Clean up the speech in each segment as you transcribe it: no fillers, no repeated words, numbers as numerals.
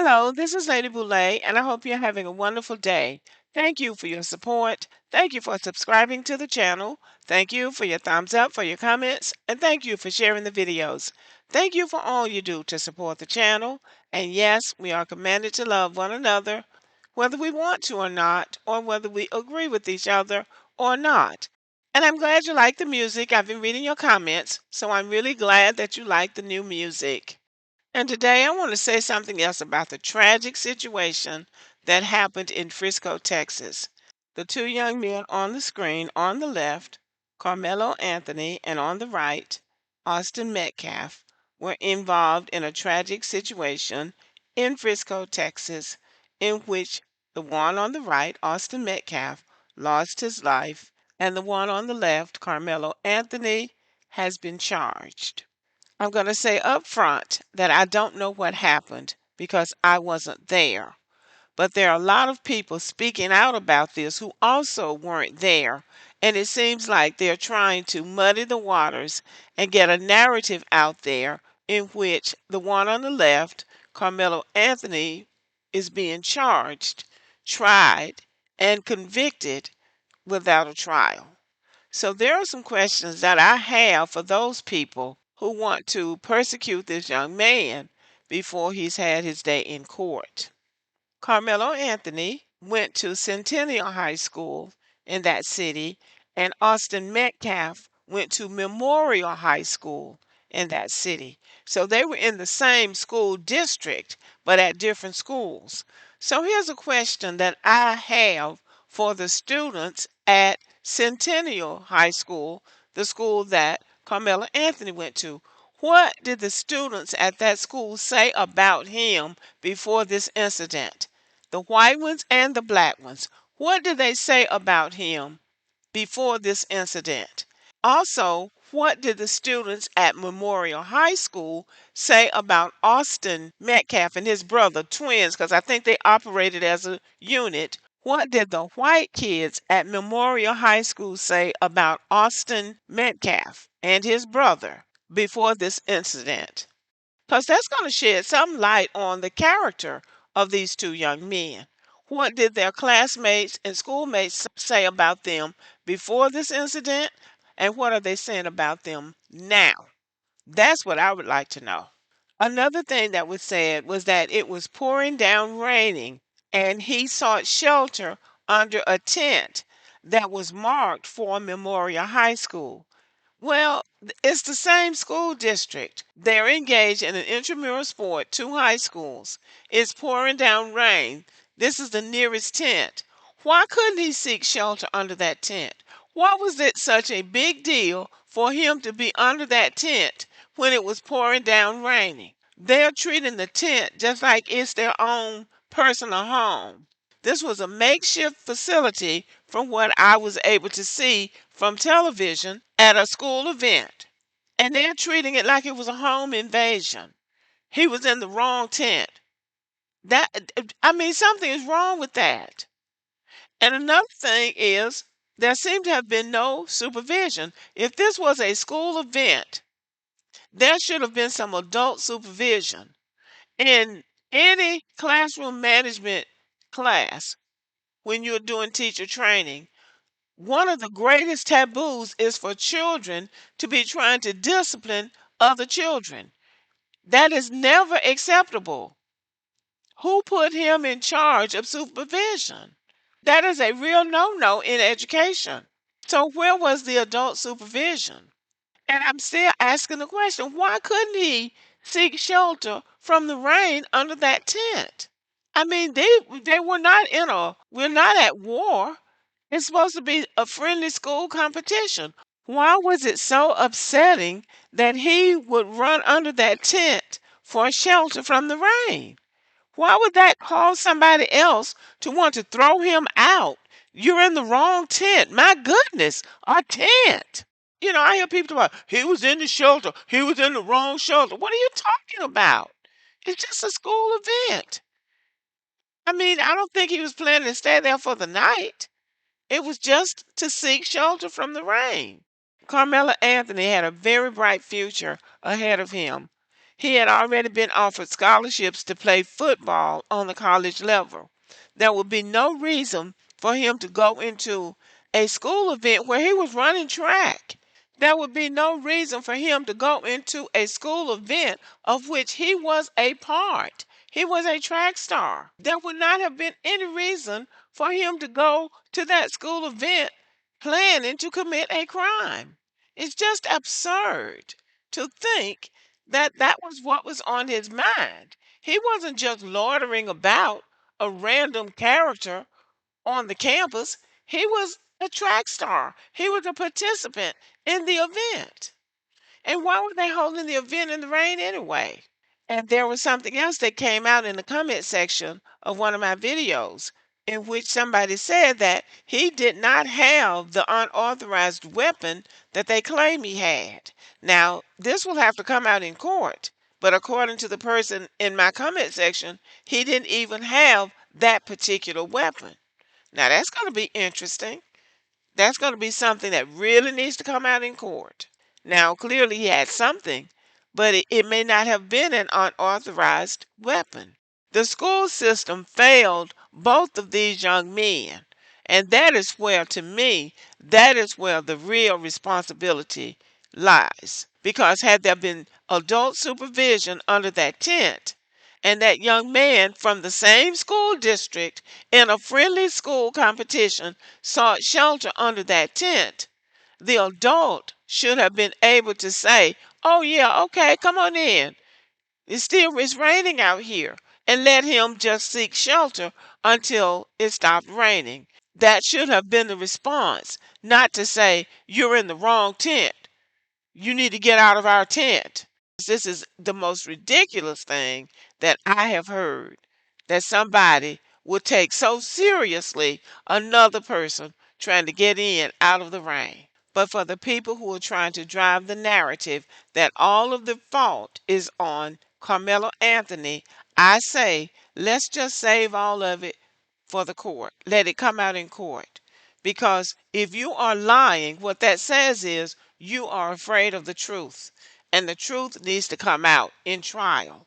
Hello, this is Lady Boulay, and I hope you're having a wonderful day. Thank you for your support. Thank you for subscribing to the channel. Thank you for your thumbs up, for your comments, and thank you for sharing the videos. Thank you for all you do to support the channel. And yes, we are commanded to love one another, whether we want to or not, or whether we agree with each other or not. And I'm glad you like the music. I've been reading your comments, so I'm really glad that you like the new music. And today I want to say something else about the tragic situation that happened in Frisco, Texas. The two young men on the screen on the left, Carmelo Anthony, and on the right, Austin Metcalf, were involved in a tragic situation in Frisco, Texas, in which the one on the right, Austin Metcalf, lost his life, and the one on the left, Carmelo Anthony, has been charged. I'm going to say up front that I don't know what happened because I wasn't there. But there are a lot of people speaking out about this who also weren't there. And it seems like they're trying to muddy the waters and get a narrative out there in which the one on the left, Carmelo Anthony, is being charged, tried, and convicted without a trial. So there are some questions that I have for those people who want to persecute this young man before he's had his day in court. Carmelo Anthony went to Centennial High School in that city, and Austin Metcalf went to Memorial High School in that city. So they were in the same school district, but at different schools. So here's a question that I have for the students at Centennial High School, the school that Carmelo Anthony went to. What did the students at that school say about him before this incident? The white ones and the black ones. What did they say about him before this incident? Also, what did the students at Memorial High School say about Austin Metcalf and his brother, twins, because I think they operated as a unit? What did the white kids at Memorial High School say about Austin Metcalf and his brother before this incident? Because that's going to shed some light on the character of these two young men. What did their classmates and schoolmates say about them before this incident? And what are they saying about them now? That's what I would like to know. Another thing that was said was that it was pouring down raining, and he sought shelter under a tent that was marked for Memorial High School. Well, it's the same school district. They're engaged in an intramural sport, two high schools. It's pouring down rain. This is the nearest tent. Why couldn't he seek shelter under that tent? Why was it such a big deal for him to be under that tent when it was pouring down raining? They're treating the tent just like it's their own personal home. This was a makeshift facility from what I was able to see from television at a school event. And they're treating it like it was a home invasion. He was in the wrong tent. Something is wrong with that. And another thing is there seemed to have been no supervision. If this was a school event, there should have been some adult supervision. In any classroom management class, when you're doing teacher training, one of the greatest taboos is for children to be trying to discipline other children. That is never acceptable. Who put him in charge of supervision? That is a real no-no in education. So where was the adult supervision? And I'm still asking the question, why couldn't he seek shelter from the rain under that tent? They were not we're not at war. It's supposed to be a friendly school competition. Why was it so upsetting that he would run under that tent for shelter from the rain? Why would that cause somebody else to want to throw him out? You're in the wrong tent. My goodness, a tent. I hear people talk about he was in the shelter. He was in the wrong shelter. What are you talking about? It's just a school event. I don't think he was planning to stay there for the night. It was just to seek shelter from the rain. Carmelo Anthony had a very bright future ahead of him. He had already been offered scholarships to play football on the college level. There would be no reason for him to go into a school event where he was running track. There would be no reason for him to go into a school event of which he was a part. He was a track star. There would not have been any reason for him to go to that school event planning to commit a crime. It's just absurd to think that that was what was on his mind. He wasn't just loitering about a random character on the campus. He was a track star. He was a participant in the event. And why were they holding the event in the rain anyway? And there was something else that came out in the comment section of one of my videos in which somebody said that he did not have the unauthorized weapon that they claim he had. Now, this will have to come out in court, but according to the person in my comment section, he didn't even have that particular weapon. Now, that's going to be interesting. That's going to be something that really needs to come out in court. Now, clearly he had something, but it may not have been an unauthorized weapon. The school system failed both of these young men. And that is where, to me, that is where the real responsibility lies. Because had there been adult supervision under that tent, and that young man from the same school district in a friendly school competition sought shelter under that tent, the adult should have been able to say, "Oh yeah, okay, come on in. It's raining out here," and let him just seek shelter until it stopped raining. That should have been the response, not to say, "You're in the wrong tent. You need to get out of our tent." This is the most ridiculous thing that I have heard, that somebody would take so seriously another person trying to get in out of the rain. But for the people who are trying to drive the narrative that all of the fault is on Carmelo Anthony, I say, let's just save all of it for the court. Let it come out in court. Because if you are lying, what that says is you are afraid of the truth. And the truth needs to come out in trial.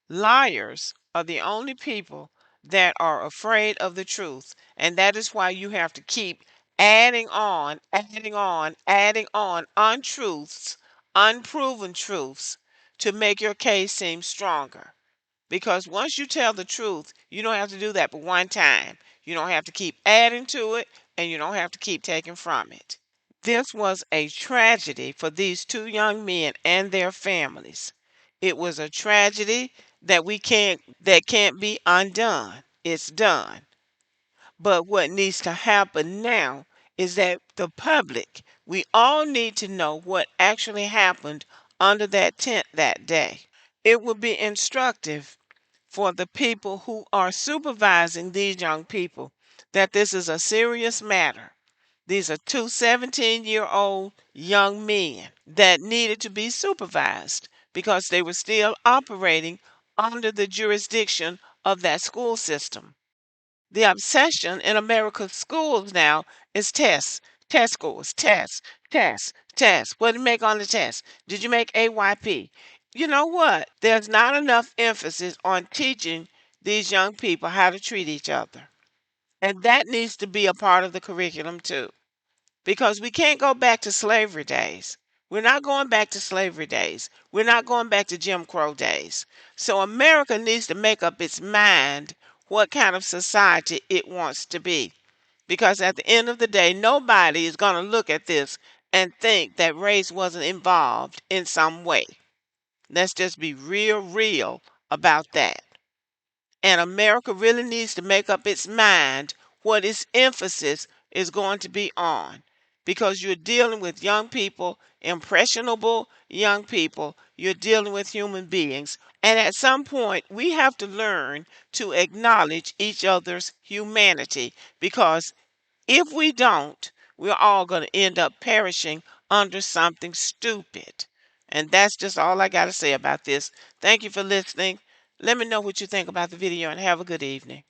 Liars are the only people that are afraid of the truth. And that is why you have to keep adding on untruths, unproven truths to make your case seem stronger. Because once you tell the truth, you don't have to do that but one time. You don't have to keep adding to it, and you don't have to keep taking from it. This was a tragedy for these two young men and their families. It was a tragedy that can't be undone. It's done. But what needs to happen now is that the public, we all need to know what actually happened under that tent that day. It would be instructive for the people who are supervising these young people that this is a serious matter. These are two 17-year-old young men that needed to be supervised because they were still operating under the jurisdiction of that school system. The obsession in America's schools now is tests, test scores, tests, tests, tests. What did you make on the test? Did you make AYP? You know what? There's not enough emphasis on teaching these young people how to treat each other. And that needs to be a part of the curriculum too. Because we can't go back to slavery days. We're not going back to slavery days. We're not going back to Jim Crow days. So America needs to make up its mind what kind of society it wants to be. Because at the end of the day, nobody is going to look at this and think that race wasn't involved in some way. Let's just be real about that. And America really needs to make up its mind what its emphasis is going to be on. Because you're dealing with young people, impressionable young people, you're dealing with human beings. And at some point, we have to learn to acknowledge each other's humanity. Because if we don't, we're all going to end up perishing under something stupid. And that's just all I got to say about this. Thank you for listening. Let me know what you think about the video and have a good evening.